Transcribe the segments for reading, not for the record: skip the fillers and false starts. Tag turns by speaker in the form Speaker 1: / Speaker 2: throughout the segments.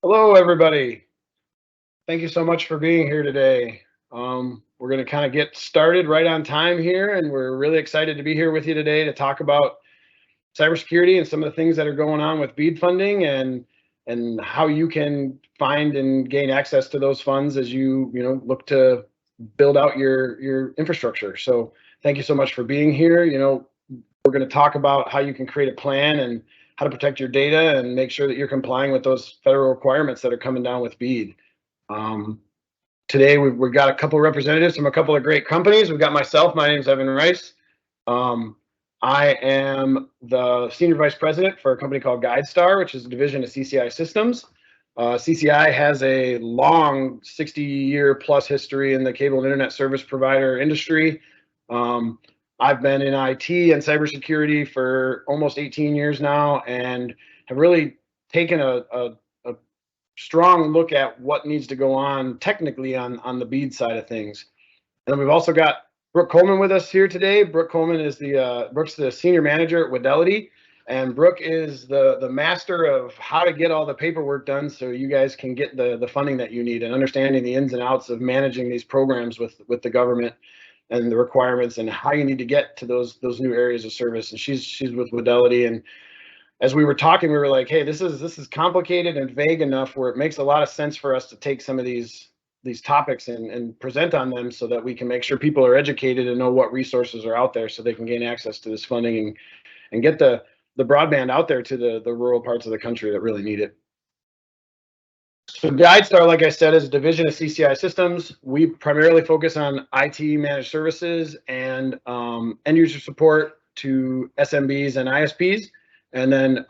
Speaker 1: Hello, everybody. Thank you so much for being here today. We're going to kind of get started right on time here, and we're really excited to be here with you today to talk about cybersecurity and some of the things that are going on with BEAD funding and how you can find and gain access to those funds as you look to build out your infrastructure. So thank you so much for being here. We're going to talk about how you can create a plan and how to protect your data and make sure that you're complying with those federal requirements that are coming down with BEAD. Today we've got a couple of representatives from a couple of great companies. We've got myself. My name is Evan Rice. I am the Senior Vice President for a company called GuideStar, which is a division of CCI Systems. CCI has a long 60-year plus history in the cable and internet service provider industry. I've been in IT and cybersecurity for almost 18 years now and have really taken a strong look at what needs to go on technically on the BEAD side of things. And then we've also got Brooke Coleman with us here today. Brooke Coleman is Brooke's the senior manager at Widelity, and Brooke is the master of how to get all the paperwork done so you guys can get the funding that you need and understanding the ins and outs of managing these programs with the government and the requirements and how you need to get to those new areas of service. And she's with Widelity, and as we were talking, we were like, hey, this is complicated and vague enough where it makes a lot of sense for us to take some of these topics and present on them so that we can make sure people are educated and know what resources are out there so they can gain access to this funding and get the broadband out there to the rural parts of the country that really need it. So GuideStar, like I said, is a division of CCI Systems. We primarily focus on IT managed services and end user support to SMBs and ISPs. And then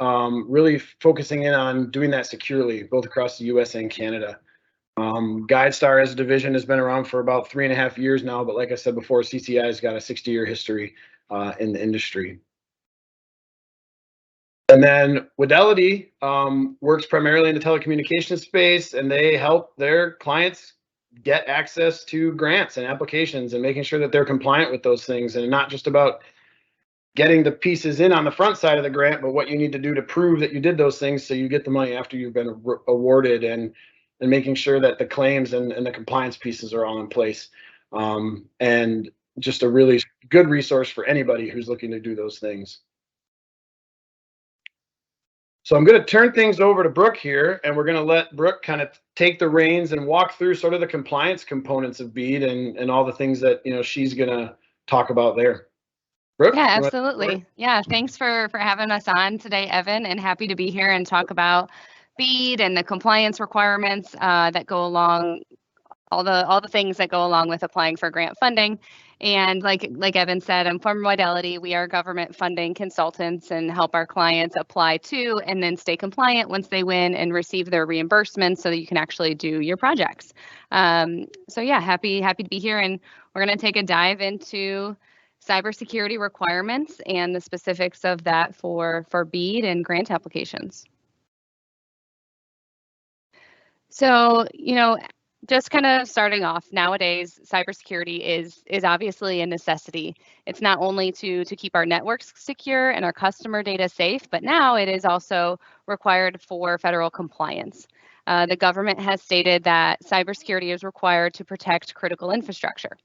Speaker 1: really focusing in on doing that securely, both across the US and Canada. GuideStar as a division has been around for about 3.5 years now, but like I said before, CCI has got a 60-year history in the industry. And then Widelity works primarily in the telecommunications space, and they help their clients get access to grants and applications and making sure that they're compliant with those things, and not just about getting the pieces in on the front side of the grant, but what you need to do to prove that you did those things so you get the money after you've been awarded, and making sure that the claims and the compliance pieces are all in place. And just a really good resource for anybody who's looking to do those things. So I'm going to turn things over to Brooke here, and we're going to let Brooke kind of take the reins and walk through sort of the compliance components of BEAD and all the things that she's going to talk about there. Brooke?
Speaker 2: Yeah, absolutely. Yeah, thanks for having us on today, Evan, and happy to be here and talk about BEAD and the compliance requirements that go along, all the things that go along with applying for grant funding. And like Evan said, I'm from Widelity. We are government funding consultants and help our clients apply to and then stay compliant once they win and receive their reimbursements so that you can actually do your projects. So yeah, happy to be here, and we're going to take a dive into cybersecurity requirements and the specifics of that for BEAD and grant applications. So, just kind of starting off, nowadays, cybersecurity is obviously a necessity. It's not only to keep our networks secure and our customer data safe, but now it is also required for federal compliance. The government has stated that cybersecurity is required to protect critical infrastructure.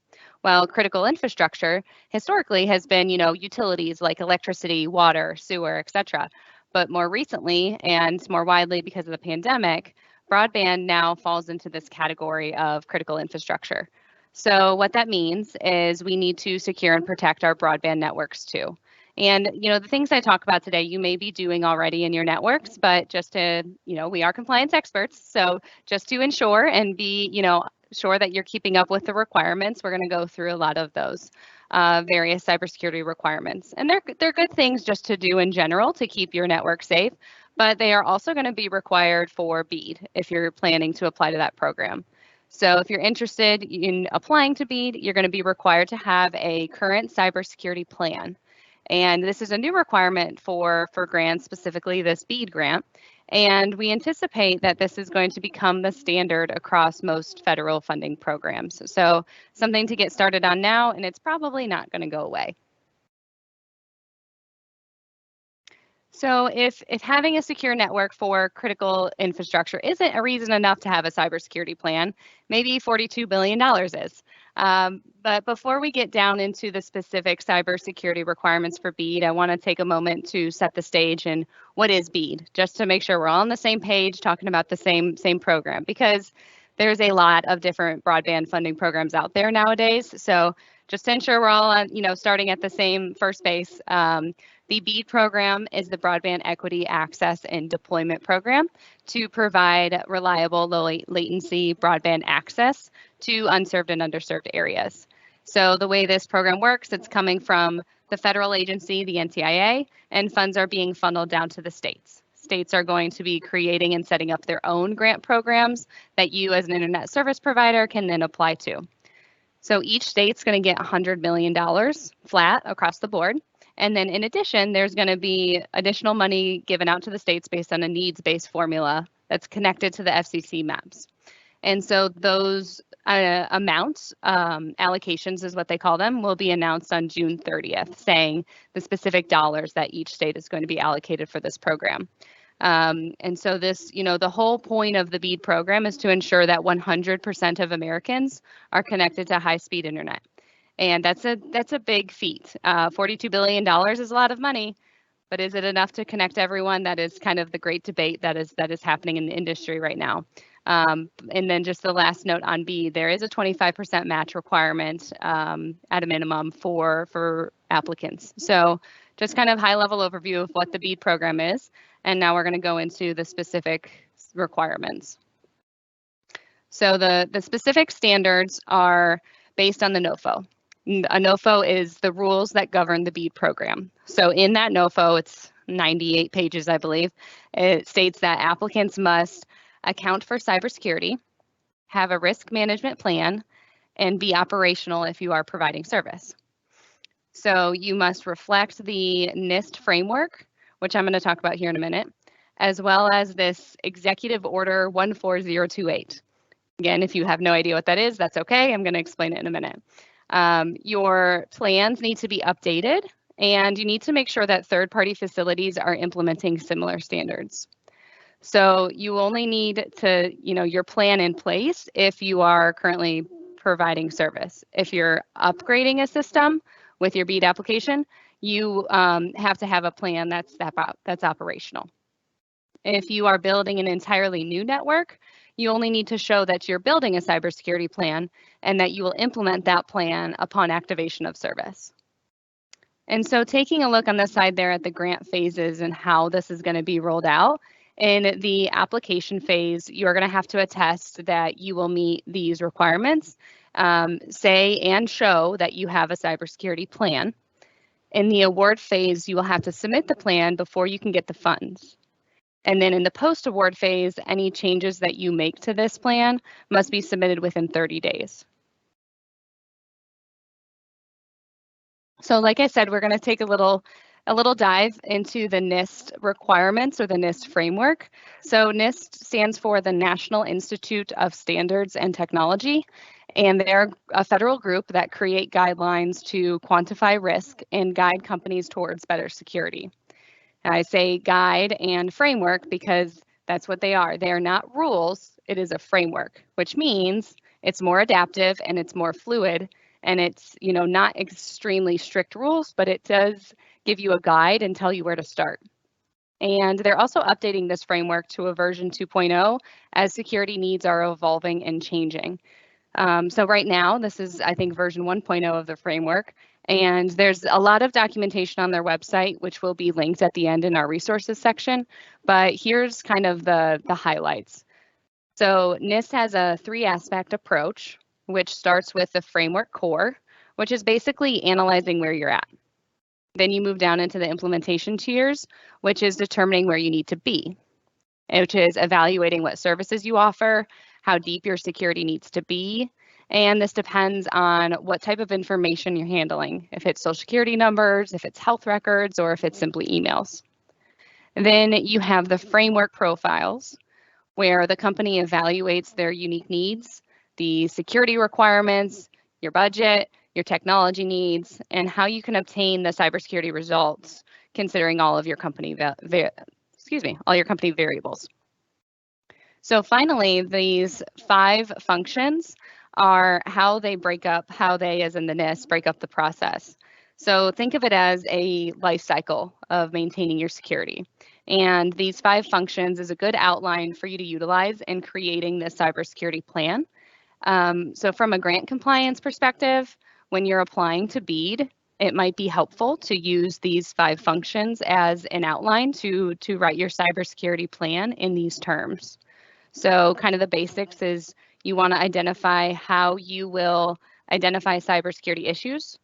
Speaker 2: Well, critical infrastructure historically has been, utilities like electricity, water, sewer, etc. But more recently and more widely because of the pandemic, broadband now falls into this category of critical infrastructure. So what that means is we need to secure and protect our broadband networks too. And, the things I talk about today, you may be doing already in your networks, but just to, we are compliance experts. So just to ensure and be, sure that you're keeping up with the requirements, we're going to go through a lot of those various cybersecurity requirements. And they're good things just to do in general to keep your network safe, but they are also going to be required for BEAD if you're planning to apply to that program. So if you're interested in applying to BEAD, you're going to be required to have a current cybersecurity plan. And this is a new requirement for grants, specifically this BEAD grant. And we anticipate that this is going to become the standard across most federal funding programs. So something to get started on now, and it's probably not going to go away. So if having a secure network for critical infrastructure isn't a reason enough to have a cybersecurity plan, maybe $42 billion is. But before we get down into the specific cybersecurity requirements for BEAD, I want to take a moment to set the stage and what is BEAD, just to make sure we're all on the same page, talking about the same program, because there's a lot of different broadband funding programs out there nowadays. So just to ensure we're all on, starting at the same first base. The BEAD program is the Broadband Equity Access and Deployment Program to provide reliable, low latency broadband access to unserved and underserved areas. So the way this program works, it's coming from the federal agency, the NTIA, and funds are being funneled down to the states. States are going to be creating and setting up their own grant programs that you as an internet service provider can then apply to. So each state's going to get $100 million flat across the board. And then in addition, there's going to be additional money given out to the states based on a needs-based formula that's connected to the FCC maps. And so those amounts, allocations is what they call them, will be announced on June 30th, saying the specific dollars that each state is going to be allocated for this program. And so this, the whole point of the BEAD program is to ensure that 100% of Americans are connected to high-speed internet. And that's a big feat. $42 billion is a lot of money, but is it enough to connect everyone? That is kind of the great debate that is happening in the industry right now. And then just the last note on BEAD, there is a 25% match requirement at a minimum for applicants. So just kind of high-level overview of what the BEAD program is. And now we're going to go into the specific requirements. So the specific standards are based on the NOFO. A NOFO is the rules that govern the BEAD program. So in that NOFO, it's 98 pages, I believe. It states that applicants must account for cybersecurity, have a risk management plan, and be operational if you are providing service. So you must reflect the NIST framework, which I'm going to talk about here in a minute, as well as this Executive Order 14028. Again, if you have no idea what that is, that's okay. I'm going to explain it in a minute. Your plans need to be updated, and you need to make sure that third-party facilities are implementing similar standards. So you only need to, your plan in place if you are currently providing service. If you're upgrading a system with your BEAD application, you have to have a plan that's operational. If you are building an entirely new network, you only need to show that you're building a cybersecurity plan and that you will implement that plan upon activation of service. And so taking a look on the side there at the grant phases and how this is going to be rolled out, in the application phase, you're going to have to attest that you will meet these requirements, say and show that you have a cybersecurity plan. In the award phase, you will have to submit the plan before you can get the funds. And then in the post-award phase, any changes that you make to this plan must be submitted within 30 days. So like I said, we're going to take a little dive into the NIST requirements or the NIST framework. So NIST stands for the National Institute of Standards and Technology, and they're a federal group that create guidelines to quantify risk and guide companies towards better security. And I say guide and framework because that's what they are. They are not rules, it is a framework, which means it's more adaptive and it's more fluid, and it's, not extremely strict rules, but it does give you a guide and tell you where to start. And they're also updating this framework to a version 2.0 as security needs are evolving and changing. So right now, this is, I think, version 1.0 of the framework. And there's a lot of documentation on their website, which will be linked at the end in our resources section. But here's kind of the highlights. So NIST has a 3-aspect approach, which starts with the framework core, which is basically analyzing where you're at. Then you move down into the implementation tiers, which is determining where you need to be, which is evaluating what services you offer, how deep your security needs to be. And this depends on what type of information you're handling, if it's social security numbers, if it's health records, or if it's simply emails. And then you have the framework profiles, where the company evaluates their unique needs, the security requirements, your budget, your technology needs, and how you can obtain the cybersecurity results considering all of your company all your company variables. So finally, these 5 functions are how they, as in the NIST, break up the process. So think of it as a life cycle of maintaining your security. And these 5 functions is a good outline for you to utilize in creating this cybersecurity plan. So from a grant compliance perspective, when you're applying to BEAD, it might be helpful to use these 5 functions as an outline to write your cybersecurity plan in these terms. So kind of the basics is you want to identify how you will identify cybersecurity issues,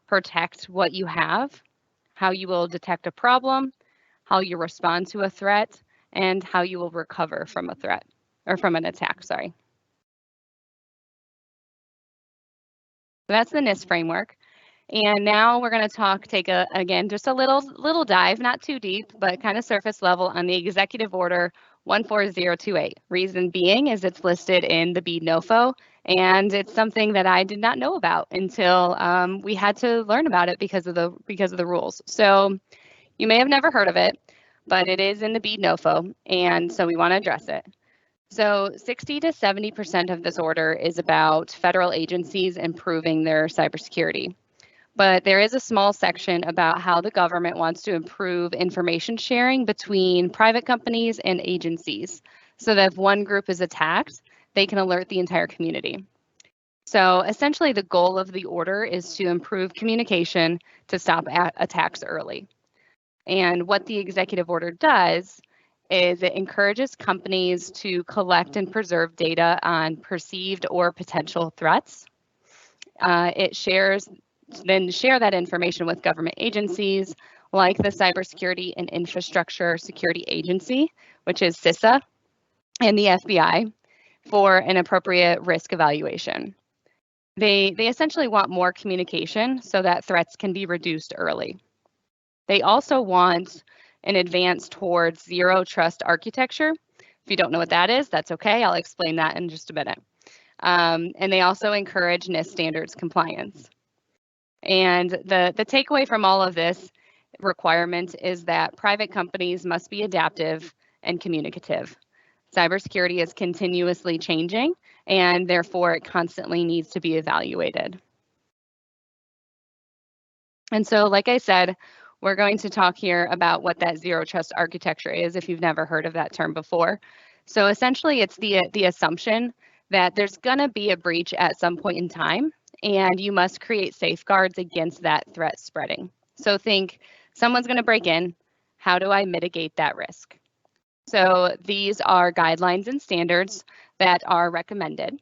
Speaker 2: protect what you have, how you will detect a problem, how you respond to a threat, and how you will recover from a threat or from an attack, sorry. So that's the NIST framework. And now we're going to take again, just a little dive, not too deep, but kind of surface level on the Executive Order 14028. Reason being is it's listed in the BEAD NOFO, and it's something that I did not know about until we had to learn about it because of the rules. So you may have never heard of it, but it is in the BEAD NOFO, and so we want to address it. So 60 to 70% of this order is about federal agencies improving their cybersecurity. But there is a small section about how the government wants to improve information sharing between private companies and agencies, so that if one group is attacked, they can alert the entire community. So essentially, the goal of the order is to improve communication to stop attacks early. And what the executive order does is it encourages companies to collect and preserve data on perceived or potential threats. It then share that information with government agencies like the Cybersecurity and Infrastructure Security Agency, which is CISA, and the FBI for an appropriate risk evaluation. They essentially want more communication so that threats can be reduced early. They also want an advance towards zero trust architecture. If you don't know what that is, that's okay. I'll explain that in just a minute. And they also encourage NIST standards compliance. And the takeaway from all of this requirement is that private companies must be adaptive and communicative. Cybersecurity is continuously changing, and therefore it constantly needs to be evaluated. And so, like I said, we're going to talk here about what that zero trust architecture is if you've never heard of that term before. So essentially, it's the assumption that there's going to be a breach at some point in time, and you must create safeguards against that threat spreading. So think, someone's going to break in. How do I mitigate that risk? So these are guidelines and standards that are recommended.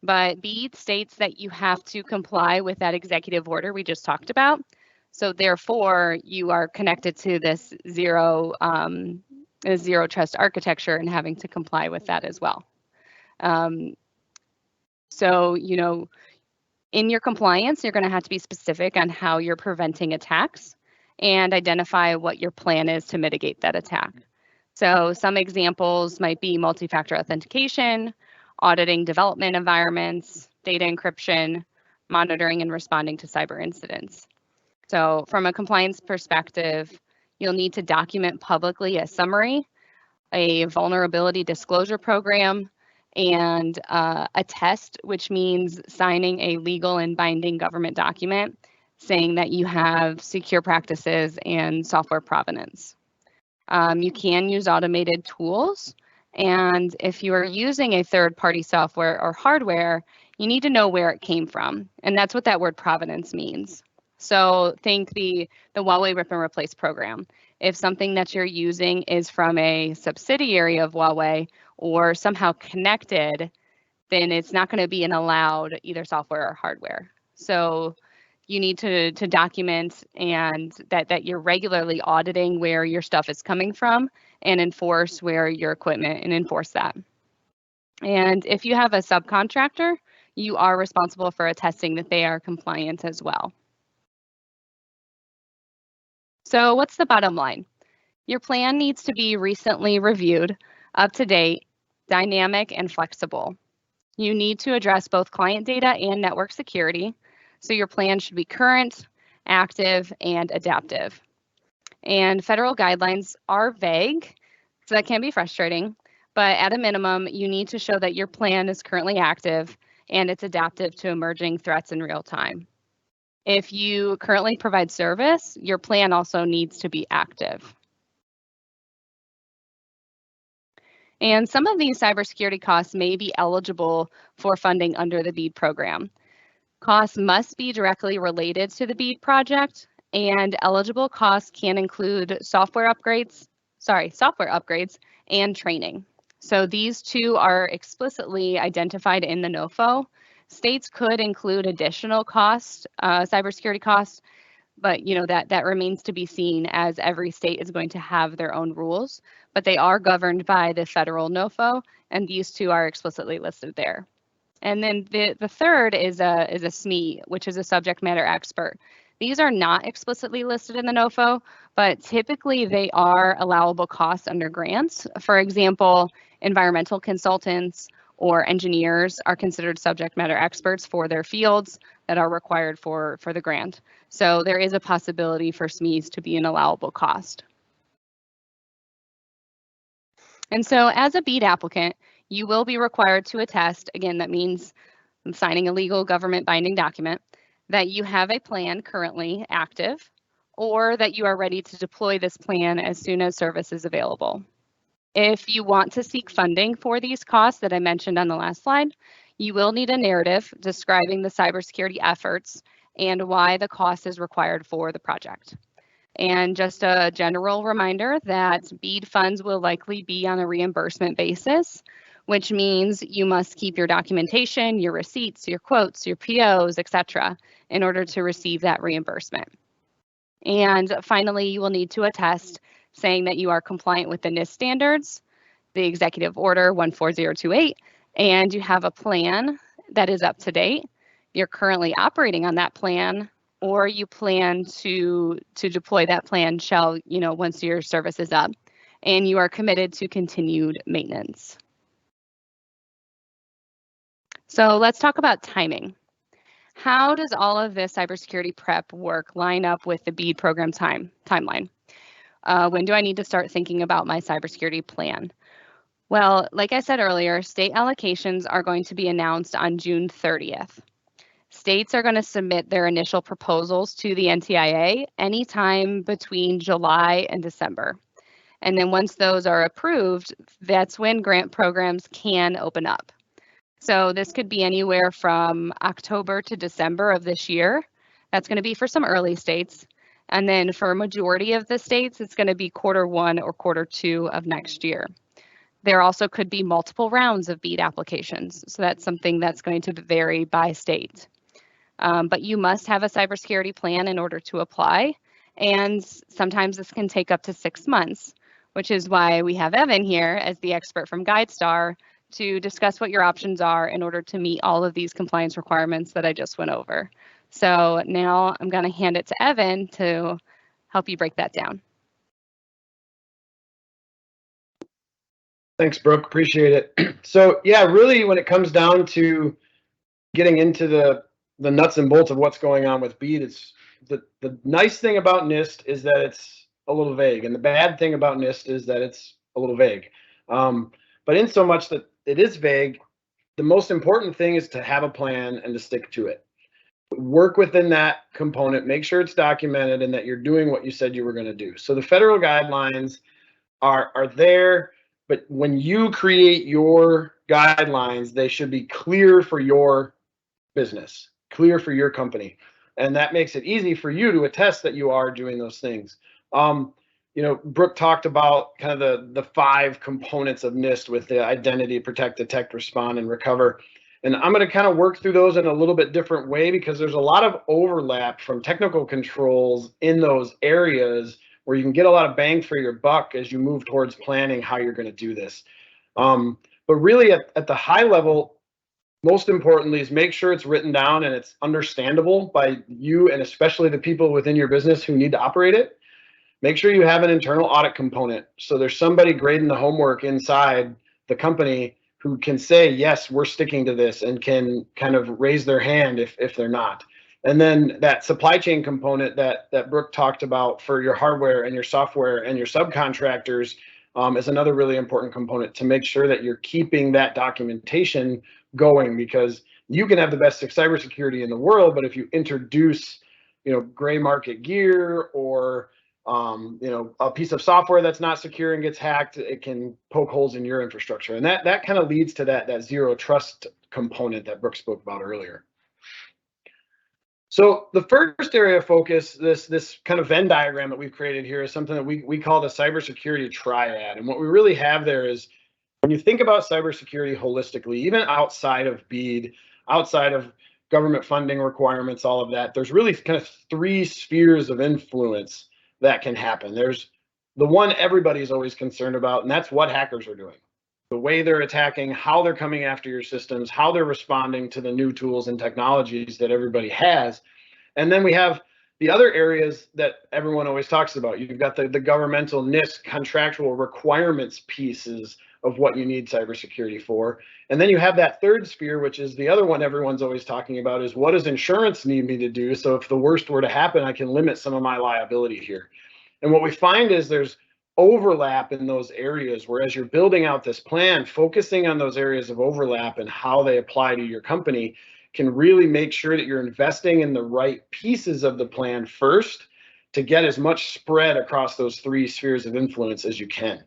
Speaker 2: But BEAD states that you have to comply with that executive order we just talked about. So therefore, you are connected to this zero trust architecture and having to comply with that as well. So, in your compliance, you're going to have to be specific on how you're preventing attacks and identify what your plan is to mitigate that attack. So some examples might be multi-factor authentication, auditing development environments, data encryption, monitoring and responding to cyber incidents. So from a compliance perspective, you'll need to document publicly a summary, a vulnerability disclosure program, and a test, which means signing a legal and binding government document saying that you have secure practices and software provenance. You can use automated tools, and if you are using a third-party software or hardware, you need to know where it came from, and that's what that word provenance means. So think the Huawei Rip and Replace program. If something that you're using is from a subsidiary of Huawei or somehow connected, then it's not going to be an allowed either software or hardware. So you need to document and that you're regularly auditing where your stuff is coming from and enforce where your equipment and enforce that. And if you have a subcontractor, you are responsible for attesting that they are compliant as well. So what's the bottom line? Your plan needs to be recently reviewed, up to date, dynamic, and flexible. You need to address both client data and network security. So your plan should be current, active, and adaptive. And federal guidelines are vague, so that can be frustrating. But at a minimum, you need to show that your plan is currently active and it's adaptive to emerging threats in real time. If you currently provide service, your plan also needs to be active. And some of these cybersecurity costs may be eligible for funding under the BEAD program. Costs must be directly related to the BEAD project, and eligible costs can include software upgrades and training. So these two are explicitly identified in the NOFO. States could include additional costs, cybersecurity costs, but that remains to be seen, as every state is going to have their own rules, but they are governed by the federal NOFO, and these two are explicitly listed there. And then the third is a SME, which is a subject matter expert. These are not explicitly listed in the NOFO, but typically they are allowable costs under grants. For example, environmental consultants or engineers are considered subject matter experts for their fields that are required for the grant. So there is a possibility for SMEs to be an allowable cost. And so as a BEAD applicant, you will be required to attest, again, that means signing a legal government binding document, that you have a plan currently active, or that you are ready to deploy this plan as soon as service is available. If you want to seek funding for these costs that I mentioned on the last slide, you will need a narrative describing the cybersecurity efforts and why the cost is required for the project. And just a general reminder that BEAD funds will likely be on a reimbursement basis, which means you must keep your documentation, your receipts, your quotes, your POs, etc., in order to receive that reimbursement. And finally, you will need to attest saying that you are compliant with the NIST standards, the Executive Order 14028, and you have a plan that is up to date. You're currently operating on that plan, or you plan to deploy that plan once your service is up, and you are committed to continued maintenance. So let's talk about timing. How does all of this cybersecurity prep work line up with the BEAD program timeline? When do I need to start thinking about my cybersecurity plan? Well, like I said earlier, state allocations are going to be announced on June 30th. States are going to submit their initial proposals to the NTIA anytime between July and December. And then once those are approved, that's when grant programs can open up. So this could be anywhere from October to December of this year. That's going to be for some early states. And then for a majority of the states, it's going to be Q1 or Q2 of next year. There also could be multiple rounds of BEAD applications. So that's something that's going to vary by state. But you must have a cybersecurity plan in order to apply. And sometimes this can take up to 6 months, which is why we have Evan here as the expert from GuideStar to discuss what your options are in order to meet all of these compliance requirements that I just went over. So now I'm going to hand it to Evan to help you break that down.
Speaker 1: Thanks, Brooke. Appreciate it. So yeah, really when it comes down to getting into the nuts and bolts of what's going on with BEAD, it's the nice thing about NIST is that it's a little vague, and the bad thing about NIST is that it's a little vague. But in so much that it is vague, the most important thing is to have a plan and to stick to it. Work within that component, make sure it's documented and that you're doing what you said you were going to do. So the federal guidelines are there, but when you create your guidelines, they should be clear for your business, clear for your company. And that makes it easy for you to attest that you are doing those things. Brooke talked about kind of the 5 components of NIST with the identity, protect, detect, respond, and recover. And I'm going to kind of work through those in a little bit different way because there's a lot of overlap from technical controls in those areas where you can get a lot of bang for your buck as you move towards planning how you're going to do this. But really at the high level, most importantly is make sure it's written down and it's understandable by you and especially the people within your business who need to operate it. Make sure you have an internal audit component. So there's somebody grading the homework inside the company who can say, yes, we're sticking to this and can kind of raise their hand if they're not. And then that supply chain component that Brooke talked about for your hardware and your software and your subcontractors is another really important component to make sure that you're keeping that documentation going, because you can have the best cybersecurity in the world, but if you introduce, gray market gear or a piece of software that's not secure and gets hacked, it can poke holes in your infrastructure. And that kind of leads to that zero trust component that Brooke spoke about earlier. So the first area of focus, this kind of Venn diagram that we've created here, is something that we call the cybersecurity triad. And what we really have there is, when you think about cybersecurity holistically, even outside of BEAD, outside of government funding requirements, all of that, there's really kind of three spheres of influence that can happen. There's the one everybody's always concerned about, and that's what hackers are doing. The way they're attacking, how they're coming after your systems, how they're responding to the new tools and technologies that everybody has. And then we have the other areas that everyone always talks about. You've got the governmental NIST contractual requirements pieces of what you need cybersecurity for. And then you have that third sphere, which is the other one everyone's always talking about, is what does insurance need me to do? So if the worst were to happen, I can limit some of my liability here. And what we find is there's overlap in those areas, whereas you're building out this plan, focusing on those areas of overlap and how they apply to your company can really make sure that you're investing in the right pieces of the plan first to get as much spread across those three spheres of influence as you can.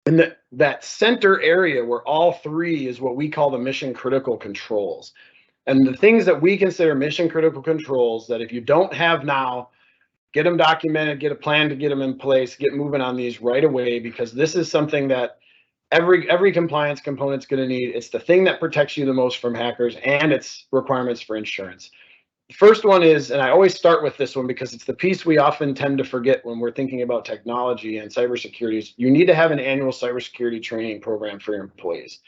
Speaker 1: And that center area where all three is what we call the mission critical controls. And the things that we consider mission critical controls that if you don't have now, get them documented, get a plan to get them in place, get moving on these right away, because this is something that every compliance component's going to need. It's the thing that protects you the most from hackers, and it's requirements for insurance. The first one is, and I always start with this one because it's the piece we often tend to forget when we're thinking about technology and cybersecurity, is you need to have an annual cybersecurity training program for your employees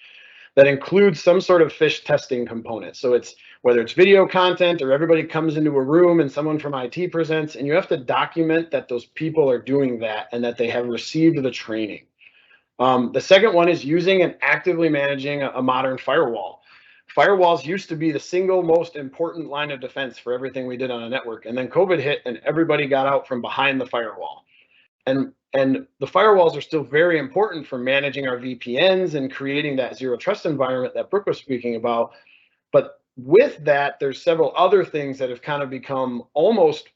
Speaker 1: that includes some sort of phish testing component. So it's whether it's video content or everybody comes into a room and someone from IT presents, and you have to document that those people are doing that and that they have received the training. The second one is using and actively managing a modern firewall. Firewalls used to be the single most important line of defense for everything we did on a network. And then COVID hit and everybody got out from behind the firewall. And the firewalls are still very important for managing our VPNs and creating that zero trust environment that Brooke was speaking about. But with that, there's several other things that have kind of become almost,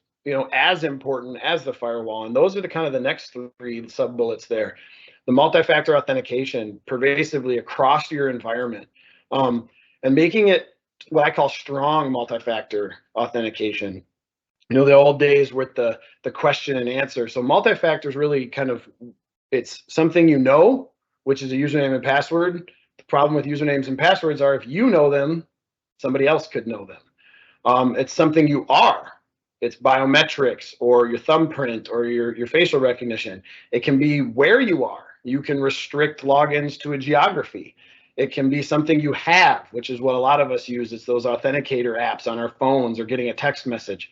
Speaker 1: as important as the firewall. And those are the kind of the next three sub bullets there. The multi-factor authentication pervasively across your environment, and making it what I call strong multi-factor authentication. The old days with the question and answer. So multi-factor is really kind of, it's something which is a username and password. The problem with usernames and passwords are if you know them, somebody else could know them. It's something you are. It's biometrics or your thumbprint or your facial recognition. It can be where you are. You can restrict logins to a geography. It can be something you have, which is what a lot of us use. It's those authenticator apps on our phones or getting a text message.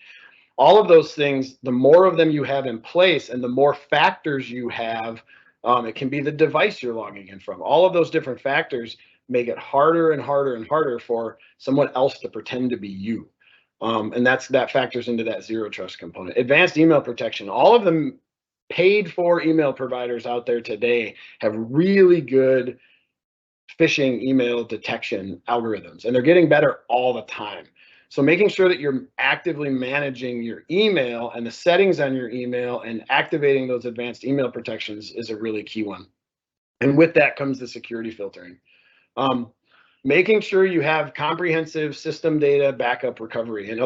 Speaker 1: All of those things, the more of them you have in place and the more factors you have, it can be the device you're logging in from. All of those different factors make it harder and harder and harder for someone else to pretend to be you. And that factors into that zero trust component. Advanced email protection. All of the paid for email providers out there today have really good phishing email detection algorithms, and they're getting better all the time. So making sure that you're actively managing your email and the settings on your email and activating those advanced email protections is a really key one. And with that comes the security filtering. Making sure you have comprehensive system data backup recovery. And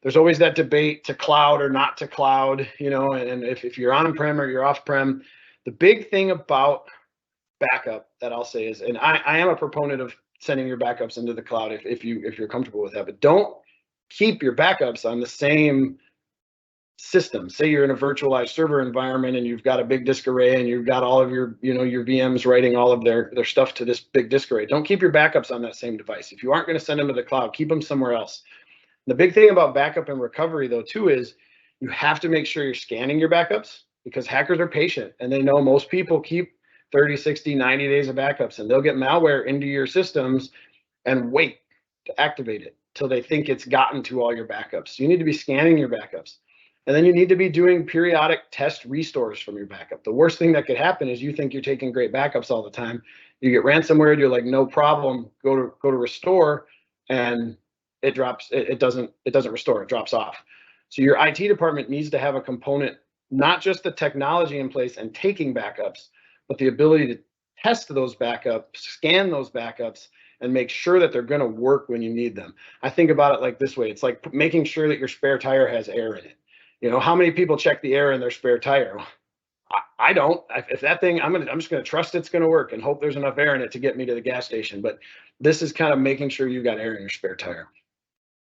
Speaker 1: there's always that debate to cloud or not to cloud, and if you're on-prem or you're off-prem. The big thing about backup that I'll say is, and I am a proponent of sending your backups into the cloud if you're comfortable with that, but don't keep your backups on the same system. Say you're in a virtualized server environment and you've got a big disk array and you've got all of your your VMs writing all of their stuff to this big disk array. Don't keep your backups on that same device. If you aren't going to send them to the cloud, keep them somewhere else. The big thing about backup and recovery though too is you have to make sure you're scanning your backups, because hackers are patient and they know most people keep 30, 60, 90 days of backups, and they'll get malware into your systems and wait to activate it. till they think it's gotten to all your backups. You need to be scanning your backups. And then you need to be doing periodic test restores from your backup. The worst thing that could happen is you think you're taking great backups all the time. You get ransomware, you're like, no problem, go to restore, and it drops, it doesn't restore, it drops off. So your IT department needs to have a component, not just the technology in place and taking backups, but the ability to test those backups, scan those backups, and make sure that they're going to work when you need them. I think about it like this way. It's like making sure that your spare tire has air in it. You know, how many people check the air in their spare tire? I don't. If that thing, I'm just going to trust it's going to work and hope there's enough air in it to get me to the gas station. But this is kind of making sure you've got air in your spare tire.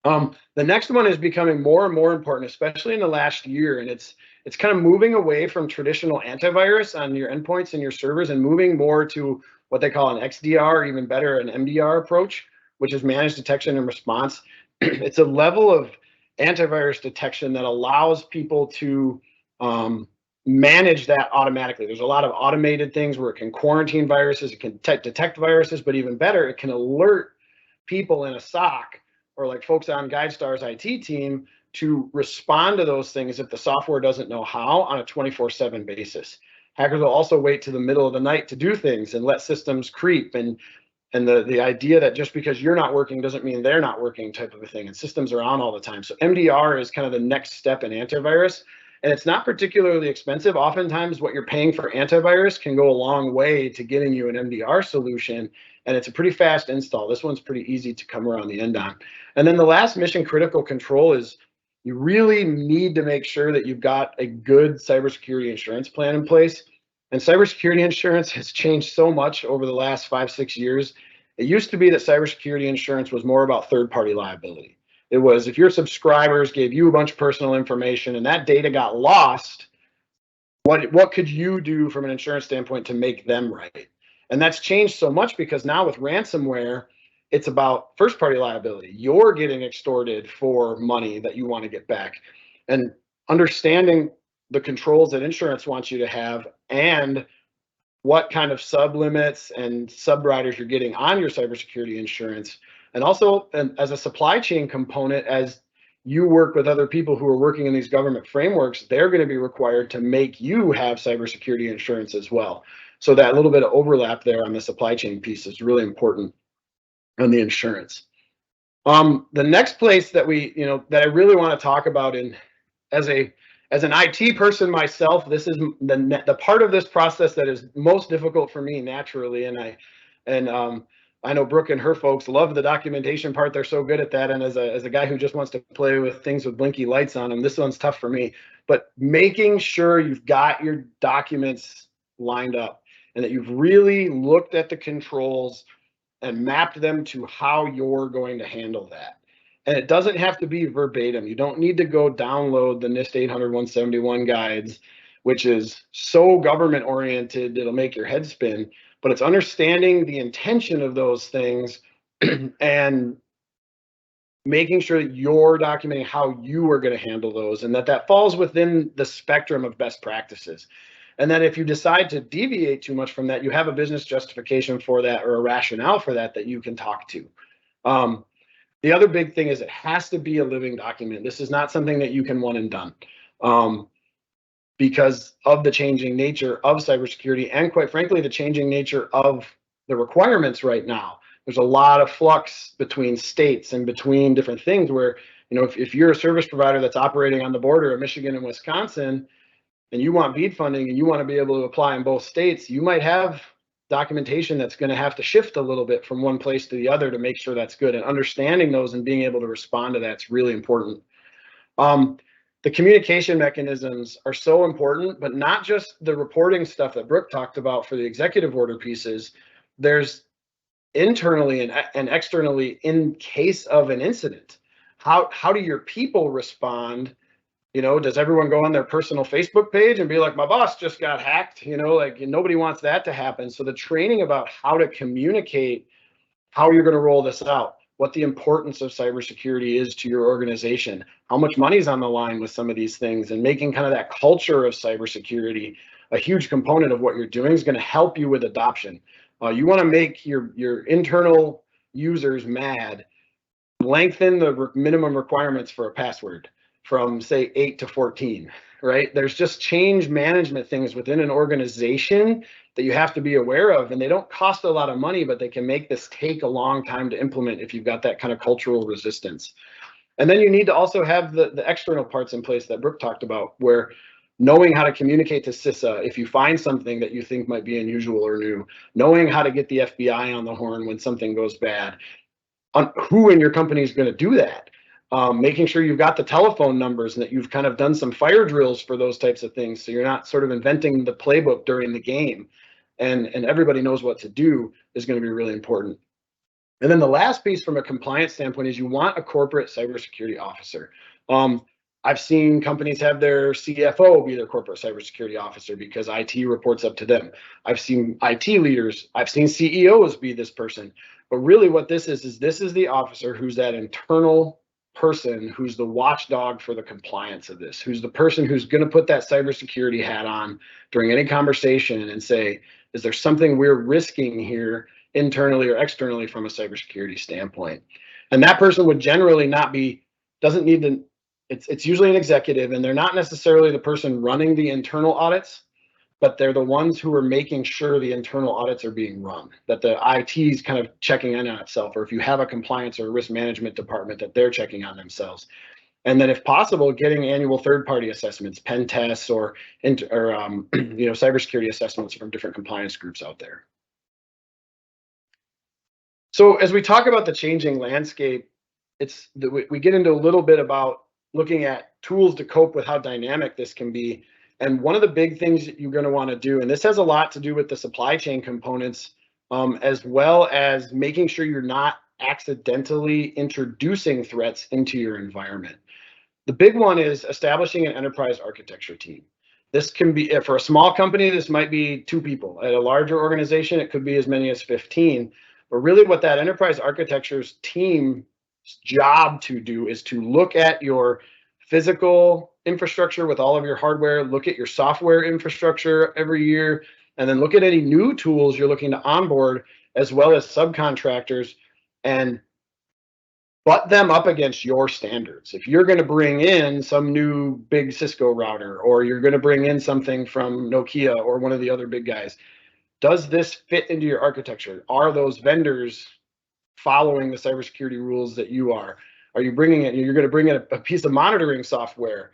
Speaker 1: The next one is becoming more and more important, especially in the last year, and it's kind of moving away from traditional antivirus on your endpoints and your servers and moving more to what they call an XDR, or even better, an MDR approach, which is managed detection and response. It's a level of antivirus detection that allows people to manage that automatically. There's a lot of automated things where it can quarantine viruses, it can detect viruses, but even better, it can alert people in a SOC or like folks on GuideStar's IT team to respond to those things if the software doesn't know how on a 24/7 basis. Hackers will also wait to the middle of the night to do things and let systems creep, and the idea that just because you're not working doesn't mean they're not working type of a thing, and systems are on all the time. So MDR is kind of the next step in antivirus, and it's not particularly expensive. Oftentimes what you're paying for antivirus can go a long way to getting you an MDR solution, and it's a pretty fast install. This one's pretty easy to come around the end on. And then the last mission critical control is you really need to make sure that you've got a good cybersecurity insurance plan in place. And cybersecurity insurance has changed so much over the last 5-6 years. It used to be that cybersecurity insurance was more about third-party liability. It was if your subscribers gave you a bunch of personal information and that data got lost, what could you do from an insurance standpoint to make them right? And that's changed so much because now with ransomware, it's about first-party liability. You're getting extorted for money that you want to get back. And understanding the controls that insurance wants you to have and what kind of sub-limits and sub-riders you're getting on your cybersecurity insurance. And also, and as a supply chain component, as you work with other people who are working in these government frameworks, they're going to be required to make you have cybersecurity insurance as well. So that little bit of overlap there on the supply chain piece is really important on the insurance. The next place that that I really want to talk about, in as an IT person myself, this is the part of this process that is most difficult for me naturally, and I know Brooke and her folks love the documentation part. They're so good at that. And as a guy who just wants to play with things with blinky lights on them, this one's tough for me. But making sure you've got your documents lined up and that you've really looked at the controls and mapped them to how you're going to handle that. And it doesn't have to be verbatim. You don't need to go download the NIST 800-171 guides, which is so government oriented, it'll make your head spin. But it's understanding the intention of those things and making sure that you're documenting how you are going to handle those, and that falls within the spectrum of best practices. And then if you decide to deviate too much from that, you have a business justification for that or a rationale for that you can talk to. The other big thing is it has to be a living document. This is not something that you can one and done. Because of the changing nature of cybersecurity and, quite frankly, the changing nature of the requirements right now. There's a lot of flux between states and between different things where, if you're a service provider that's operating on the border of Michigan and Wisconsin and you want BEAD funding and you want to be able to apply in both states, you might have documentation that's going to have to shift a little bit from one place to the other to make sure that's good. And understanding those and being able to respond to that's really important. The communication mechanisms are so important, but not just the reporting stuff that Brooke talked about for the executive order pieces. There's internally and externally in case of an incident. How do your people respond? Does everyone go on their personal Facebook page and be like, my boss just got hacked? Nobody wants that to happen. So the training about how to communicate, how you're going to roll this out, what the importance of cybersecurity is to your organization, how much money is on the line with some of these things, and making kind of that culture of cybersecurity a huge component of what you're doing is going to help you with adoption. You want to make your internal users mad. lengthen the minimum requirements for a password from say 8 to 14, right? There's just change management things within an organization that you have to be aware of, and they don't cost a lot of money, but they can make this take a long time to implement if you've got that kind of cultural resistance. And then you need to also have the external parts in place that Brooke talked about, where knowing how to communicate to CISA if you find something that you think might be unusual or new, knowing how to get the FBI on the horn when something goes bad, on who in your company is going to do that. Making sure you've got the telephone numbers and that you've kind of done some fire drills for those types of things, so you're not sort of inventing the playbook during the game, and everybody knows what to do is going to be really important. And then the last piece from a compliance standpoint is you want a corporate cybersecurity officer. I've seen companies have their CFO be their corporate cybersecurity officer because IT reports up to them. I've seen IT leaders, I've seen CEOs be this person. But really what this is this is the officer who's that internal person who's the watchdog for the compliance of this, who's the person who's going to put that cybersecurity hat on during any conversation and say, is there something we're risking here internally or externally from a cybersecurity standpoint? And that person would generally not be, doesn't need to, it's usually an executive, and they're not necessarily the person running the internal audits, but they're the ones who are making sure the internal audits are being run, that the IT is kind of checking in on itself, or if you have a compliance or risk management department, that they're checking on themselves. And then if possible, getting annual third-party assessments, pen tests, or cybersecurity assessments from different compliance groups out there. So as we talk about the changing landscape, we get into a little bit about looking at tools to cope with how dynamic this can be. And one of the big things that you're going to want to do, and this has a lot to do with the supply chain components, as well as making sure you're not accidentally introducing threats into your environment. The big one is establishing an enterprise architecture team. This can be, for a small company, this might be 2 people. At a larger organization, it could be as many as 15. But really what that enterprise architecture's team's job to do is to look at your physical infrastructure with all of your hardware, look at your software infrastructure every year, and then look at any new tools you're looking to onboard, as well as subcontractors, and butt them up against your standards. If you're going to bring in some new big Cisco router, or you're going to bring in something from Nokia or one of the other big guys, does this fit into your architecture? Are those vendors following the cybersecurity rules that you are? Are you bringing it? You're going to bring in a piece of monitoring software.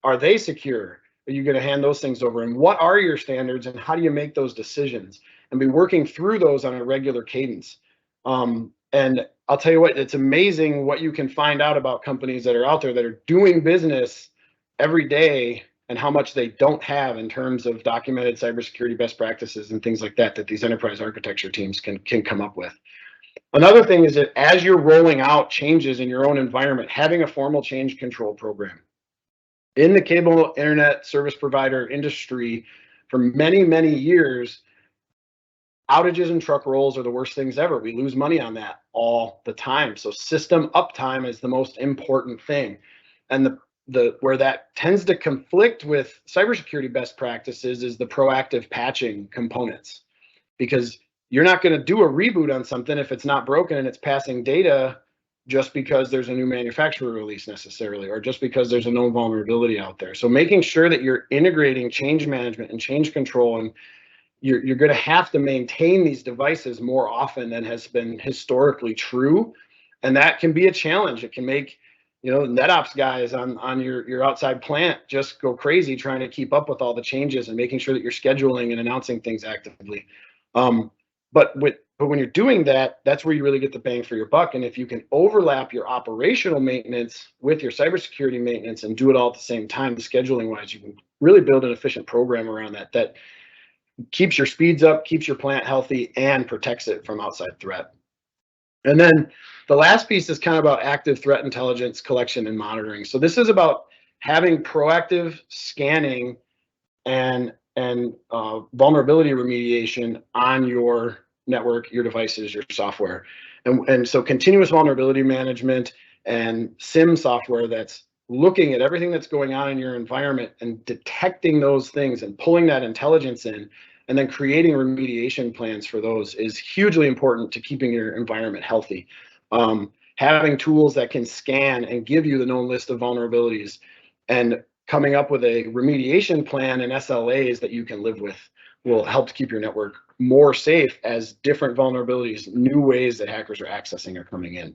Speaker 1: Are they secure? Are you going to hand those things over? And what are your standards, and how do you make those decisions? And be working through those on a regular cadence. And I'll tell you what, it's amazing what you can find out about companies that are out there that are doing business every day, and how much they don't have in terms of documented cybersecurity best practices and things like that, that these enterprise architecture teams can come up with. Another thing is that as you're rolling out changes in your own environment, having a formal change control program. In the cable internet service provider industry, for many, many years, outages and truck rolls are the worst things ever. We lose money on that all the time. So system uptime is the most important thing. And where that tends to conflict with cybersecurity best practices is the proactive patching components, because you're not going to do a reboot on something if it's not broken and it's passing data just because there's a new manufacturer release necessarily, or just because there's a known vulnerability out there. So making sure that you're integrating change management and change control, and you're going to have to maintain these devices more often than has been historically true. And that can be a challenge. It can make, NetOps guys on your outside plant just go crazy trying to keep up with all the changes and making sure that you're scheduling and announcing things actively. But when you're doing that, that's where you really get the bang for your buck. And if you can overlap your operational maintenance with your cybersecurity maintenance and do it all at the same time, scheduling wise, you can really build an efficient program around that keeps your speeds up, keeps your plant healthy, and protects it from outside threat. And then the last piece is kind of about active threat intelligence collection and monitoring. So this is about having proactive scanning and vulnerability remediation on your network, your devices, your software. And so continuous vulnerability management and SIM software that's looking at everything that's going on in your environment and detecting those things and pulling that intelligence in, and then creating remediation plans for those is hugely important to keeping your environment healthy. having tools that can scan and give you the known list of vulnerabilities, and coming up with a remediation plan and SLAs that you can live with will help to keep your network more safe as different vulnerabilities, new ways that hackers are accessing are coming in.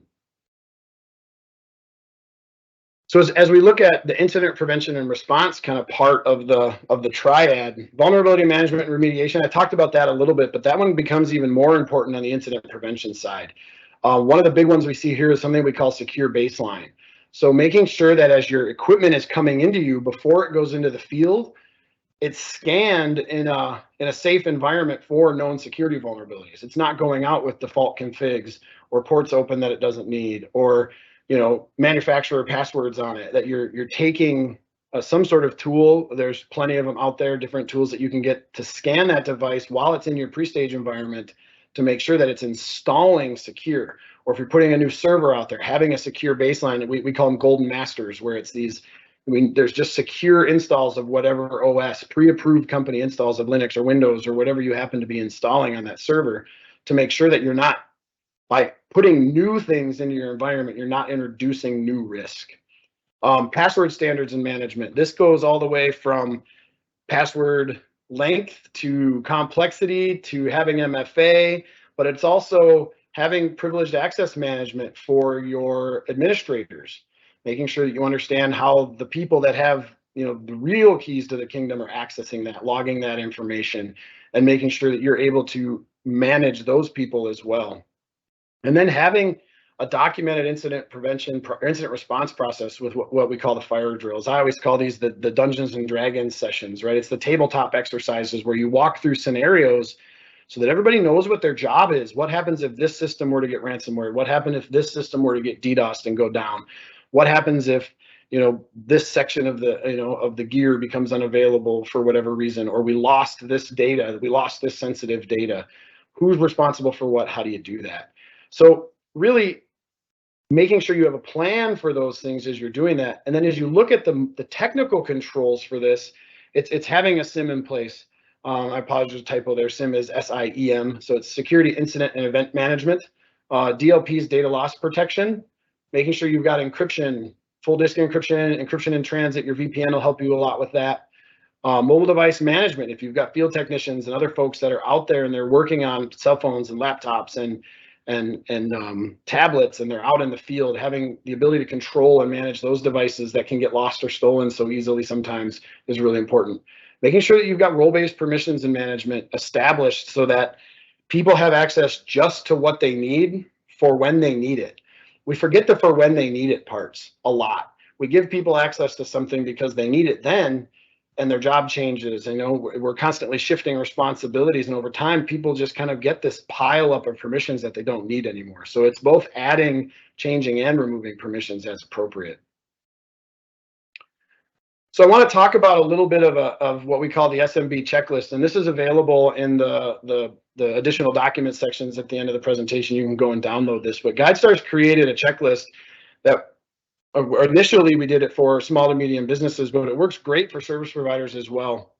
Speaker 1: So as we look at the incident prevention and response kind of part of the triad, vulnerability management and remediation, I talked about that a little bit, but that one becomes even more important on the incident prevention side. One of the big ones we see here is something we call secure baseline. So making sure that as your equipment is coming into you, before it goes into the field, it's scanned in a safe environment for known security vulnerabilities. It's not going out with default configs or ports open that it doesn't need, or manufacturer passwords on it, that you're taking some sort of tool. There's plenty of them out there, different tools that you can get to scan that device while it's in your pre-stage environment to make sure that it's installing secure. Or if you're putting a new server out there, having a secure baseline, we call them golden masters, where it's these, there's just secure installs of whatever OS, pre-approved company installs of Linux or Windows or whatever you happen to be installing on that server, to make sure that you're not, by putting new things into your environment, you're not introducing new risk. Password standards and management. This goes all the way from password length to complexity to having MFA, but it's also having privileged access management for your administrators, making sure that you understand how the people that have the real keys to the kingdom are accessing that, logging that information, and making sure that you're able to manage those people as well. And then having a documented incident prevention, incident response process with what we call the fire drills. I always call these the Dungeons and Dragons sessions, right? It's the tabletop exercises where you walk through scenarios so that everybody knows what their job is. What happens if this system were to get ransomware? What happens if this system were to get DDoSed and go down? What happens if this section of the gear becomes unavailable for whatever reason, or we lost this data, we lost this sensitive data? Who's responsible for what? How do you do that? So really making sure you have a plan for those things as you're doing that. And then as you look at the technical controls for this, it's having a SIM in place. I apologize, typo there. SIM is SIEM. So it's Security Incident and Event Management. DLP's data loss protection, making sure you've got encryption, full disk encryption, encryption in transit. Your VPN will help you a lot with that. Mobile device management. If you've got field technicians and other folks that are out there and they're working on cell phones and laptops and tablets, and they're out in the field, having the ability to control and manage those devices that can get lost or stolen so easily sometimes is really important. Making sure that you've got role-based permissions and management established so that people have access just to what they need for when they need it. We forget the for when they need it parts a lot. We give people access to something because they need it then, and their job changes. We're constantly shifting responsibilities, and over time, people just kind of get this pile up of permissions that they don't need anymore. So it's both adding, changing, and removing permissions as appropriate. So I want to talk about a little bit of what we call the SMB checklist, and this is available in the additional document sections at the end of the presentation. You can go and download this, but GuideStar's created a checklist that initially we did it for small to medium businesses, but it works great for service providers as well.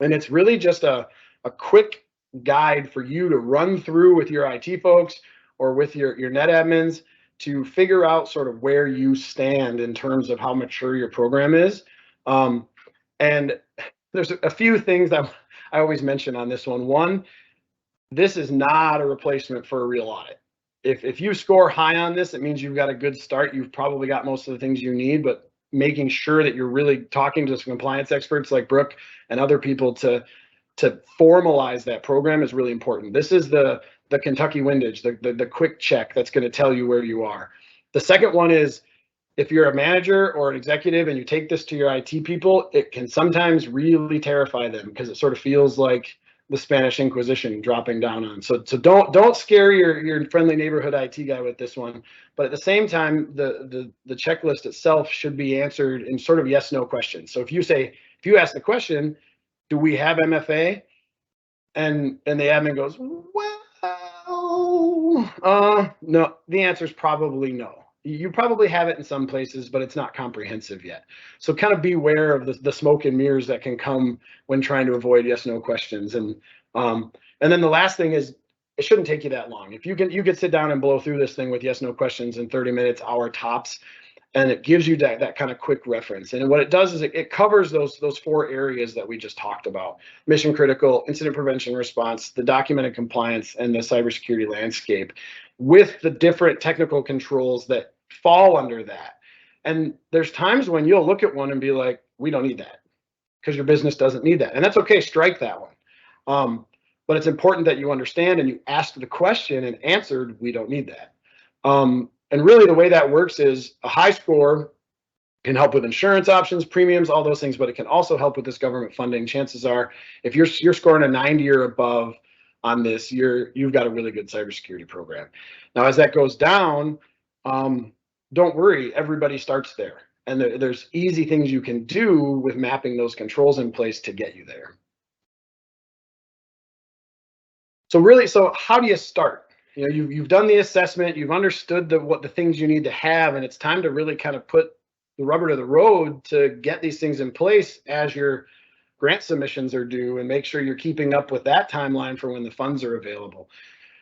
Speaker 1: And it's really just a quick guide for you to run through with your IT folks or with your net admins to figure out sort of where you stand in terms of how mature your program is. And there's a few things that I always mention on this one. One, this is not a replacement for a real audit. If you score high on this, it means you've got a good start. You've probably got most of the things you need, but making sure that you're really talking to some compliance experts like Brooke and other people to formalize that program is really important. This is the Kentucky windage, the quick check that's going to tell you where you are. The second one is, if you're a manager or an executive and you take this to your IT people, it can sometimes really terrify them because it sort of feels like the Spanish Inquisition dropping down on. So don't scare your friendly neighborhood IT guy with this one. But at the same time, the checklist itself should be answered in sort of yes/no questions. So if you ask the question, do we have MFA? And the admin goes, well, no, the answer is probably no. You probably have it in some places, but it's not comprehensive yet. So kind of beware of the smoke and mirrors that can come when trying to avoid yes/no questions. And then the last thing is, it shouldn't take you that long. If you could sit down and blow through this thing with yes, no questions in 30 minutes, hour tops, and it gives you that kind of quick reference. And what it does is it covers those 4 areas that we just talked about: mission critical, incident prevention response, the documented compliance, and the cybersecurity landscape, with the different technical controls that fall under that. And there's times when you'll look at one and be like, we don't need that, because your business doesn't need that. And that's okay, strike that one. But it's important that you understand and you asked the question and answered, we don't need that. And really the way that works is a high score can help with insurance options, premiums, all those things, but it can also help with this government funding. Chances are, if you're scoring a 90 or above on this, you've got a really good cybersecurity program. Now, as that goes down, don't worry, everybody starts there. And there's easy things you can do with mapping those controls in place to get you there. So how do you start? You know, you've done the assessment, you've understood what the things you need to have, and it's time to really kind of put the rubber to the road to get these things in place as your grant submissions are due, and make sure you're keeping up with that timeline for when the funds are available.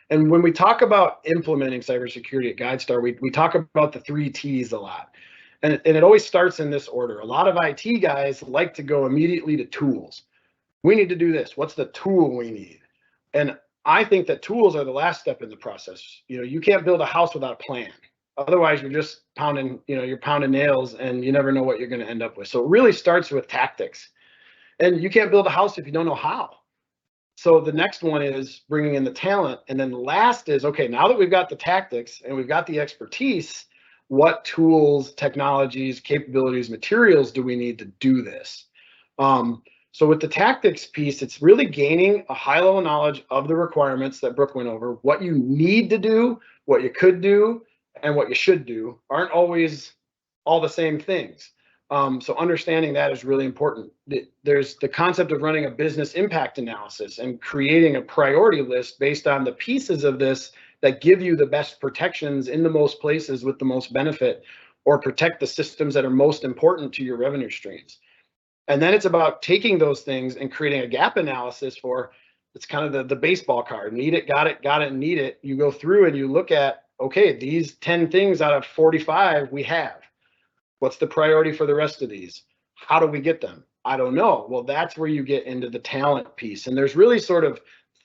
Speaker 1: And when we talk about implementing cybersecurity at GuideStar, we talk about the 3 T's a lot. And it always starts in this order. A lot of IT guys like to go immediately to tools. We need to do this. What's the tool we need? And I think that tools are the last step in the process. You know, you can't build a house without a plan. Otherwise, you're just pounding nails and you never know what you're going to end up with. So it really starts with tactics. And you can't build a house if you don't know how. So the next one is bringing in the talent. And then the last is, okay, now that we've got the tactics and we've got the expertise, what tools, technologies, capabilities, materials do we need to do this? So with the tactics piece, it's really gaining a high level knowledge of the requirements that Brooke went over. What you need to do, what you could do, and what you should do aren't always all the same things. So understanding that is really important. There's the concept of running a business impact analysis and creating a priority list based on the pieces of this that give you the best protections in the most places with the most benefit, or protect the systems that are most important to your revenue streams. And then it's about taking those things and creating a gap analysis for, it's kind of the baseball card: need it, got it, need it. You go through and you look at, okay, these 10 things out of 45 we have. What's the priority for the rest of these? How do we get them? I don't know. Well, that's where you get into the talent piece. And there's really sort of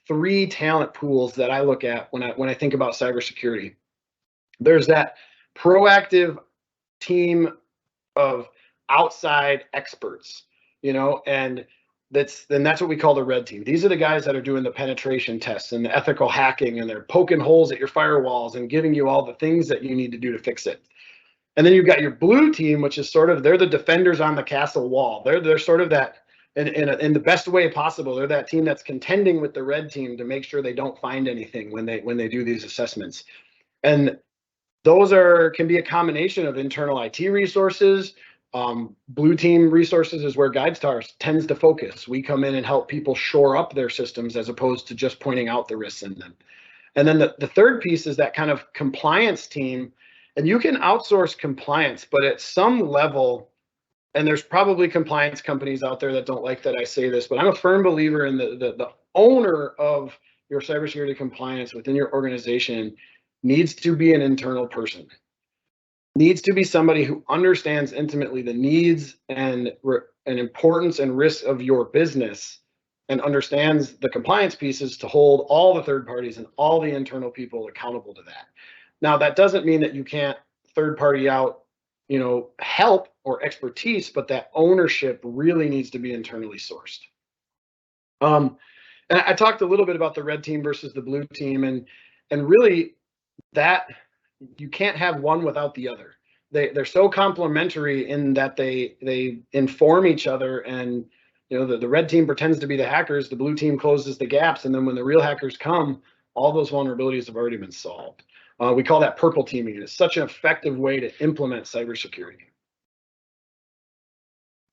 Speaker 1: 3 talent pools that I look at when I think about cybersecurity. There's that proactive team of outside experts, you know, and that's what we call the red team. These are the guys that are doing the penetration tests and the ethical hacking, and they're poking holes at your firewalls and giving you all the things that you need to do to fix it. And then you've got your blue team, which is sort of, they're the defenders on the castle wall. They're sort of that, in the best way possible, they're that team that's contending with the red team to make sure they don't find anything when they do these assessments. And those can be a combination of internal IT resources. Blue team resources is where GuideStar tends to focus. We come in and help people shore up their systems as opposed to just pointing out the risks in them. And then the third piece is that kind of compliance team. And you can outsource compliance, but at some level, and there's probably compliance companies out there that don't like that I say this, but I'm a firm believer in the owner of your cybersecurity compliance within your organization needs to be an internal person. Needs to be somebody who understands intimately the needs and importance and risks of your business, and understands the compliance pieces to hold all the third parties and all the internal people accountable to that. Now, that doesn't mean that you can't third party out, you know, help or expertise, but that ownership really needs to be internally sourced. And I talked a little bit about the red team versus the blue team, and really that you can't have one without the other. They're so complementary in that they inform each other, and you know, the red team pretends to be the hackers, the blue team closes the gaps, and then when the real hackers come, all those vulnerabilities have already been solved. We call that purple teaming, and it's such an effective way to implement cybersecurity.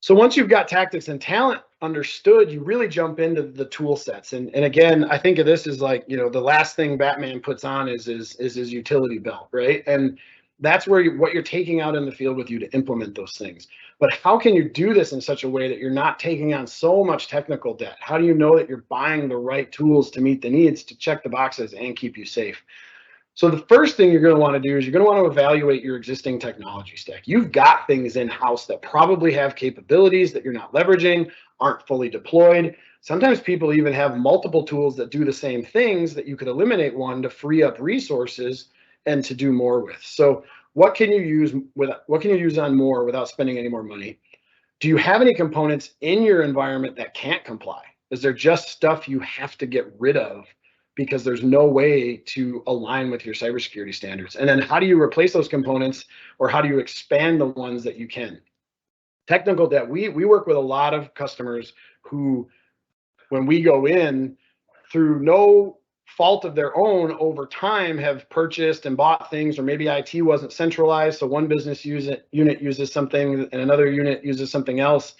Speaker 1: So once you've got tactics and talent understood, you really jump into the tool sets. And again, I think of this as like, you know, the last thing Batman puts on is his utility belt, right? And that's where what you're taking out in the field with you to implement those things. But how can you do this in such a way that you're not taking on so much technical debt? How do you know that you're buying the right tools to meet the needs, to check the boxes and keep you safe? So the first thing you're going to want to do is you're going to want to evaluate your existing technology stack. You've got things in-house that probably have capabilities that you're not leveraging, aren't fully deployed. Sometimes people even have multiple tools that do the same things that you could eliminate one to free up resources and to do more with. So what can you use on more without spending any more money? Do you have any components in your environment that can't comply? Is there just stuff you have to get rid of because there's no way to align with your cybersecurity standards? And then how do you replace those components, or how do you expand the ones that you can? Technical debt, we work with a lot of customers who, when we go in, through no fault of their own, over time have purchased and bought things, or maybe IT wasn't centralized, so one business unit uses something and another unit uses something else,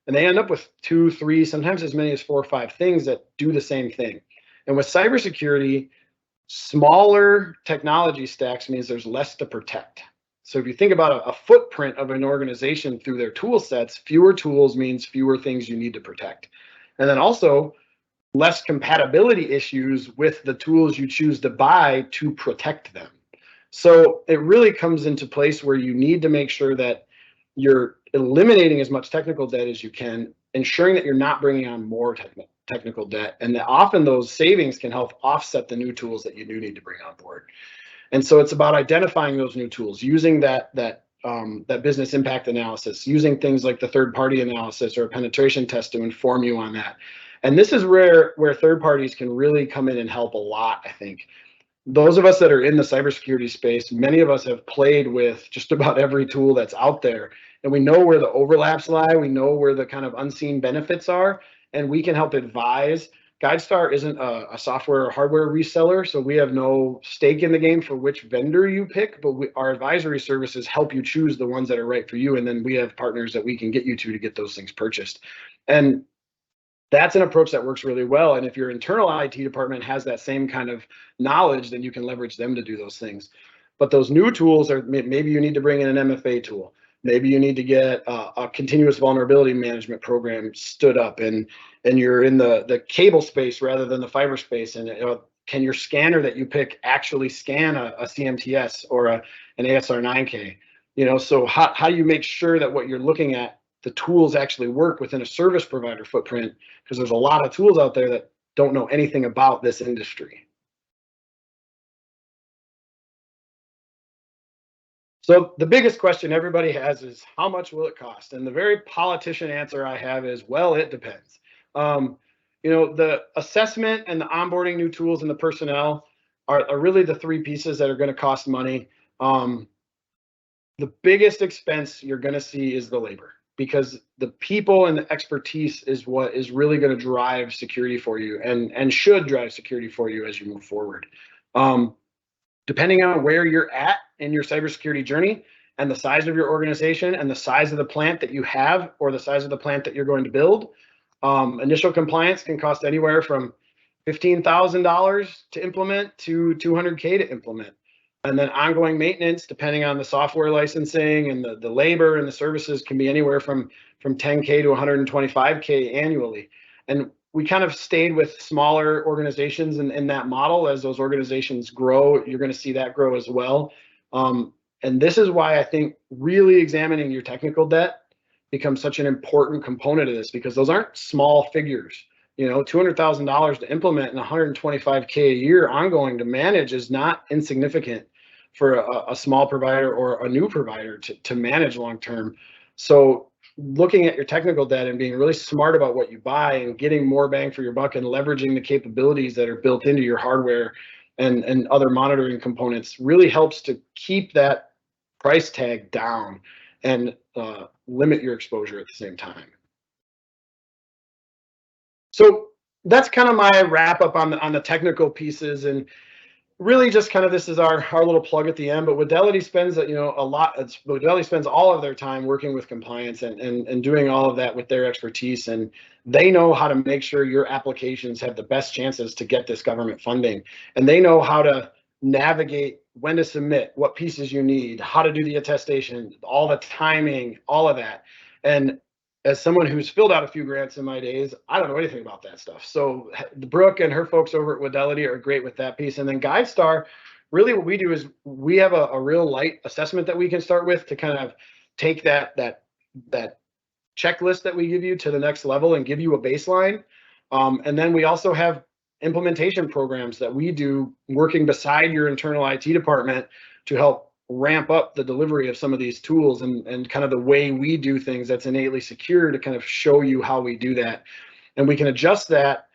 Speaker 1: and they end up with 2, 3, sometimes as many as 4 or 5 things that do the same thing. And with cybersecurity, smaller technology stacks means there's less to protect. So if you think about a footprint of an organization through their tool sets, fewer tools means fewer things you need to protect. And then also less compatibility issues with the tools you choose to buy to protect them. So it really comes into place where you need to make sure that you're eliminating as much technical debt as you can, ensuring that you're not bringing on more technical debt, and that often those savings can help offset the new tools that you do need to bring on board. And so it's about identifying those new tools, using that business impact analysis, using things like the third-party analysis or a penetration test to inform you on that. And this is where third parties can really come in and help a lot, I think. Those of us that are in the cybersecurity space, many of us have played with just about every tool that's out there, and we know where the overlaps lie. We know where the kind of unseen benefits are, and we can help advise. GuideStar isn't a software or hardware reseller, so we have no stake in the game for which vendor you pick, but our advisory services help you choose the ones that are right for you, and then we have partners that we can get you to get those things purchased. And that's an approach that works really well. And if your internal IT department has that same kind of knowledge, then you can leverage them to do those things. But those new tools are, maybe you need to bring in an MFA tool. Maybe you need to get a continuous vulnerability management program stood up, and you're in the cable space rather than the fiber space. And can your scanner that you pick actually scan a CMTS or an ASR 9K? So how do you make sure that what you're looking at, the tools actually work within a service provider footprint? Because there's a lot of tools out there that don't know anything about this industry. So the biggest question everybody has is, how much will it cost? And the very politician answer I have is, well, it depends. The assessment and the onboarding new tools and the personnel are really the 3 pieces that are going to cost money. The biggest expense you're going to see is the labor, because the people and the expertise is what is really going to drive security for you, and should drive security for you as you move forward. Depending on where you're at in your cybersecurity journey and the size of your organization and the size of the plant that you have, or the size of the plant that you're going to build, initial compliance can cost anywhere from $15,000 to implement to $200K to implement. And then ongoing maintenance, depending on the software licensing and the labor and the services, can be anywhere from $10K to $125K annually. And we kind of stayed with smaller organizations in that model. As those organizations grow, you're going to see that grow as well. And this is why I think really examining your technical debt becomes such an important component of this, because those aren't small figures. $200,000 to implement and $125K a year ongoing to manage is not insignificant for a small provider or a new provider to manage long term. So looking at your technical debt and being really smart about what you buy and getting more bang for your buck and leveraging the capabilities that are built into your hardware and other monitoring components really helps to keep that price tag down and limit your exposure at the same time. So that's kind of my wrap up on the technical pieces, and really just kind of, this is our little plug at the end. But Widelity spends Widelity spends all of their time working with compliance and doing all of that with their expertise, and they know how to make sure your applications have the best chances to get this government funding, and they know how to navigate when to submit, what pieces you need, how to do the attestation, all the timing, all of that. And as someone who's filled out a few grants in my days, I don't know anything about that stuff. So Brooke and her folks over at Widelity are great with that piece. And then GuideStar, really what we do is we have a real light assessment that we can start with to kind of take that checklist that we give you to the next level and give you a baseline. And then we also have implementation programs that we do working beside your internal IT department to help ramp up the delivery of some of these tools and kind of the way we do things that's innately secure to kind of show you how we do that. And we can adjust that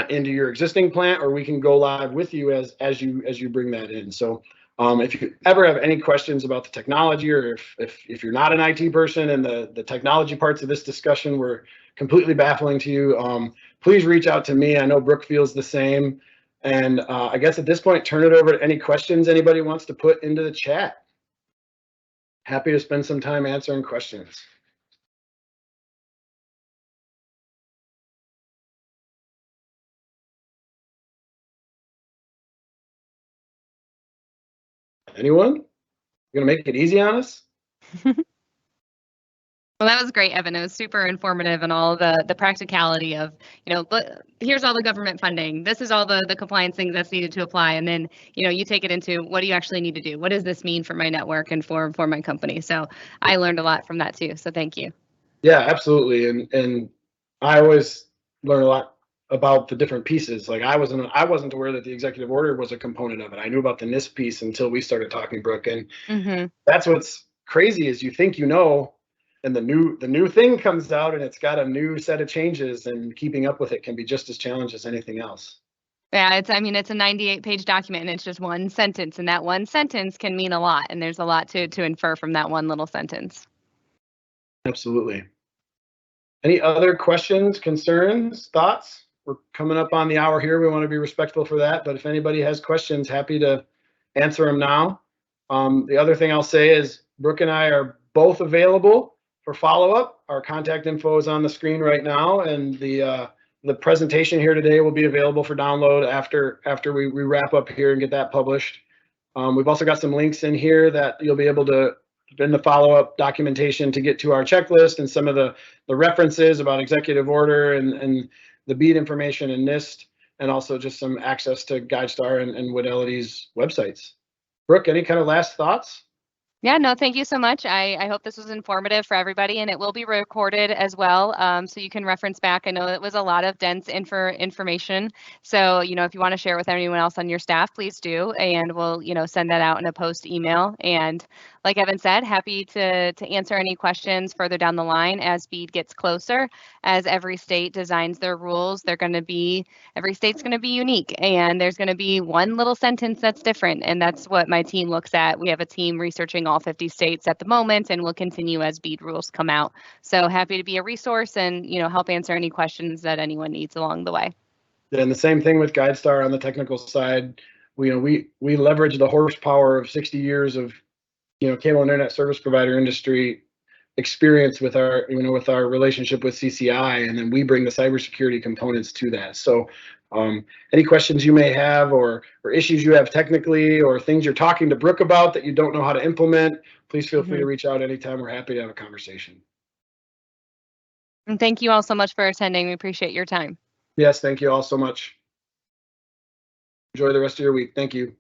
Speaker 1: into your existing plant, or we can go live with you as you bring that in. So if you ever have any questions about the technology, or if you're not an IT person and the technology parts of this discussion were completely baffling to you, please reach out to me. I know Brooke feels the same. And I guess at this point, turn it over to any questions anybody wants to put into the chat. Happy to spend some time answering questions. Anyone? You're gonna make it easy on us?
Speaker 2: Well, that was great, Evan. It was super informative, and all the practicality of, here's all the government funding. This is all the compliance things that's needed to apply. And then, you take it into what do you actually need to do? What does this mean for my network and for my company? So I learned a lot from that too. So thank you.
Speaker 1: Yeah, absolutely. And I always learn a lot about the different pieces. Like I wasn't aware that the executive order was a component of it. I knew about the NIST piece until we started talking, Brooke. And that's what's crazy is you think and the new thing comes out and it's got a new set of changes, and keeping up with it can be just as challenging as anything else.
Speaker 2: Yeah, it's a 98-page document, and it's just one sentence, and that one sentence can mean a lot, and there's a lot to infer from that one little sentence.
Speaker 1: Absolutely. Any other questions, concerns, thoughts? We're coming up on the hour here. We want to be respectful for that, but if anybody has questions, happy to answer them now. The other thing I'll say is Brooke and I are both available for follow-up. Our contact info is on the screen right now, and the presentation here today will be available for download after we wrap up here and get that published. We've also got some links in here that you'll be able to, in the follow-up documentation, to get to our checklist and some of the references about executive order and the BEAD information in NIST, and also just some access to GuideStar and Widelity's websites. Brooke, any kind of last thoughts?
Speaker 2: Yeah, no, thank you so much. I hope this was informative for everybody, and it will be recorded as well, so you can reference back. I know it was a lot of dense information, so if you want to share with anyone else on your staff, please do, and we'll send that out in a post email. And like Evan said, happy to answer any questions further down the line as BEAD gets closer. As every state designs their rules, every state's going to be unique, and there's going to be one little sentence that's different, and that's what my team looks at. We have a team researching all 50 states at the moment, and we'll continue as BEAD rules come out. So happy to be a resource and help answer any questions that anyone needs along the way.
Speaker 1: And the same thing with GuideStar on the technical side. We leverage the horsepower of 60 years of cable and internet service provider industry experience with our relationship with CCI, and then we bring the cybersecurity components to that. So any questions you may have, or issues you have technically, or things you're talking to Brooke about that you don't know how to implement, please feel free to reach out anytime. We're happy to have a conversation.
Speaker 2: And thank you all so much for attending. We appreciate your time.
Speaker 1: Yes, thank you all so much. Enjoy the rest of your week. Thank you.